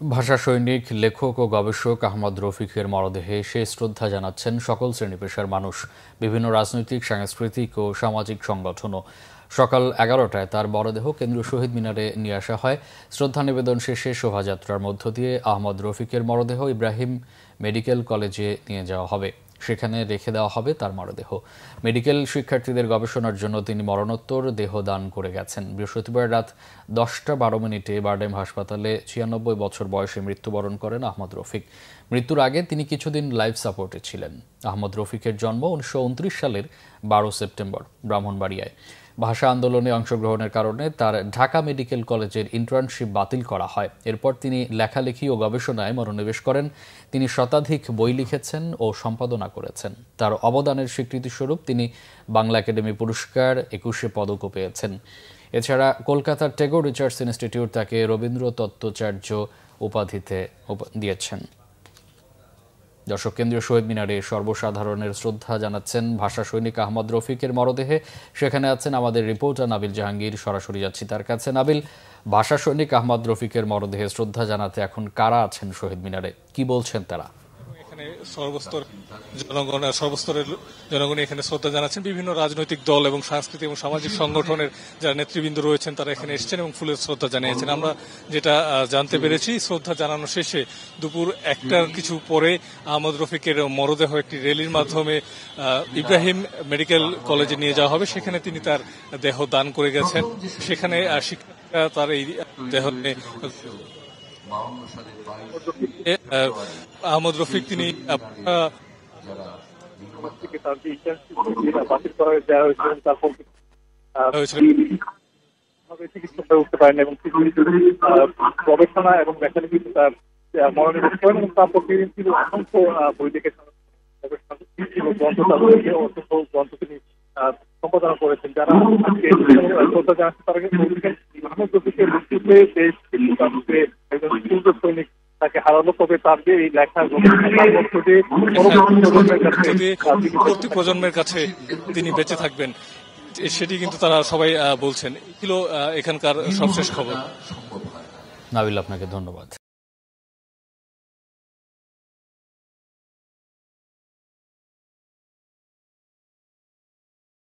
ভাষা সৈনিক, লেখক ও গবেষক আহমদ রফিকের মরদেহে শেষ শ্রদ্ধা জানাচ্ছেন সকল শ্রেণী পেশার মানুষ, বিভিন্ন রাজনৈতিক, সাংস্কৃতিক ও সামাজিক সংগঠনও। সকাল 11টায় তার মরদেহ কেন্দ্রীয় শহীদ মিনারে নিয়ে আসা হয়। শ্রদ্ধা নিবেদন শেষে শোভাযাত্রার মধ্য দিয়ে আহমদ রফিকের মরদেহ ইব্রাহিম মেডিকেল কলেজে নিয়ে যাওয়া হবে। সেখানে রেখে দেওয়া হবে তার মরদেহ। মেডিকেল শিক্ষার্থীদের গবেষণার জন্য তিনি মরণোত্তর দেহ দান করে গেছেন। বৃহস্পতিবার রাত 10টা 12 মিনিটে বারডেম হাসপাতালে 96 বছর বয়সে মৃত্যুবরণ করেন আহমদ রফিক। মৃত্যুর আগে তিনি কিছুদিন লাইফ সাপোর্টে ছিলেন। আহমদ রফিকের জন্ম 1929 সালের 12 সেপ্টেম্বর ব্রাহ্মণবাড়িয়ায়। ভাষা আন্দোলনে অংশগ্রহণের কারণে তার ঢাকা মেডিকেল কলেজের ইন্টার্নশিপ বাতিল করা হয়। এরপর তিনি লেখালেখি ও গবেষণায় মনোনিবেশ করেন। তিনি শতাধিক বই লিখেছেন ও সম্পাদনা করেছেন। তার অবদানের স্বীকৃতিস্বরূপ তিনি বাংলা একাডেমি পুরস্কার, 21 পদকও পেয়েছেন। এছাড়া কলকাতার টেগোর রিসার্চ ইনস্টিটিউট তাকে রবীন্দ্র তত্ত্বাচার্য উপাধিতে দিয়েছেন। দর্শক, কেন্দ্রীয় শহীদ মিনারে সর্বসাধারণের শ্রদ্ধা জানাচ্ছেন ভাষা সৈনিক আহমদ রফিকের মরদেহে। সেখানে আছেন আমাদের রিপোর্টার নাবিল জাহাঙ্গীর। সরাসরি যাচ্ছি তার কাছে। নাবিল, ভাষা সৈনিক আহমদ রফিকের মরদেহে শ্রদ্ধা জানাতে এখন কারা আছেন শহীদ মিনারে, কি বলছেন তারা? সর্বস্তরের জনগণ এখানে শ্রদ্ধা জানাচ্ছেন। বিভিন্ন রাজনৈতিক দল এবং সাংস্কৃতিক এবং সামাজিক সংগঠনের যারা নেতৃবৃন্দ রয়েছেন তারা এখানে এসেছেন এবং ফুলের শ্রদ্ধা জানিয়েছেন। আমরা যেটা জানতে পেরেছি, শ্রদ্ধা জানানো শেষে দুপুর 1টার কিছু পরে আহমদ রফিকের মরদেহ একটি র্যালির মাধ্যমে ইব্রাহিম মেডিকেল কলেজে নিয়ে যাওয়া হবে। সেখানে তিনি তার দেহ দান করে গেছেন। সেখানে শিক্ষার্থীরা তার এই দেহ আহমদ রফিক তিনি চিকিৎসা উঠতে পারেন এবং গবেষণা এবং লেখালেখি তার মনোনিবেশ করেন এবং তার প্রতিদিন ছিল অসংখ্য বই লিখেছেন, অসংখ্য গ্রন্থ তিনি সম্পাদনা করেছেন। যারা শ্রদ্ধা জানাচ্ছেন তারা কিন্তু আহমদ রফিকের মৃত্যুতে দেশ একজন সূর্য সৈনিক তাকে হারালো। তবে তার যে এই লেখা পরবর্তী প্রজন্মের কাছে তিনি বেঁচে থাকবেন, সেটি কিন্তু তারা সবাই বলছেন। ছিল এখানকার সবশেষ খবর। নাবিল, আপনাকে ধন্যবাদ।